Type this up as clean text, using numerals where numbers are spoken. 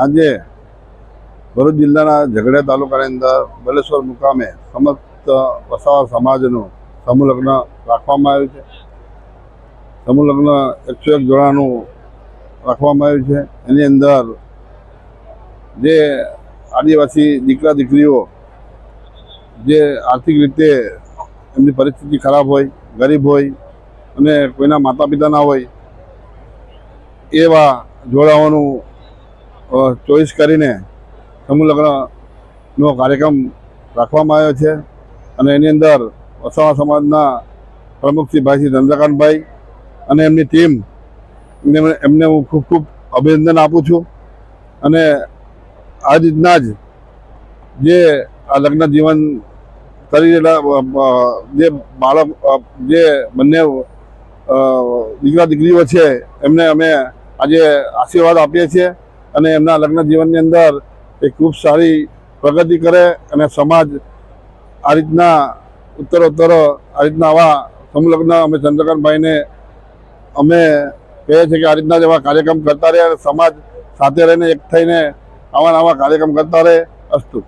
આજે ભરૂચ જિલ્લાના ઝઘડિયા તાલુકાની અંદર બલેશ્વર મુકામે સમસ્ત વસાવા સમાજનું સમૂહ લગ્ન રાખવામાં આવ્યું છે. સમૂહ લગ્ન 101 જોડાનું રાખવામાં આવ્યું છે. એની અંદર જે આદિવાસી દીકરા દીકરીઓ જે આર્થિક રીતે એમની પરિસ્થિતિ ખરાબ હોય, ગરીબ હોય અને કોઈના માતા પિતા ના હોય એવા જોડાઓનું ચોઈસ કરીને સમૂહ લગ્નનો કાર્યક્રમ રાખવામાં આવ્યો છે. અને એની અંદર વસાવા સમાજના પ્રમુખ શ્રી ભાઈ શ્રી ચંદ્રકાંતભાઈ અને એમની ટીમ એમને હું ખૂબ ખૂબ અભિનંદન આપું છું. અને આ રીતના જ જે આ લગ્ન જીવન કરી રહેલા જે બાળક જે બંને દીકરા દીકરીઓ છે એમને અમે આજે આશીર્વાદ આપીએ છીએ અને એમના લગ્ન જીવનની અંદર એ ખૂબ સારી પ્રગતિ કરે અને સમાજ આ રીતના ઉત્તરોત્તર આ રીતના આવા સમૂહ લગ્ન અમે ચંદ્રકાંતભાઈને અમે કહીએ છીએ કે આ રીતના જ એવા કાર્યક્રમ કરતા રહે અને સમાજ સાથે રહીને એક થઈને આવા કાર્યક્રમ કરતા રહે. અસ્તુ.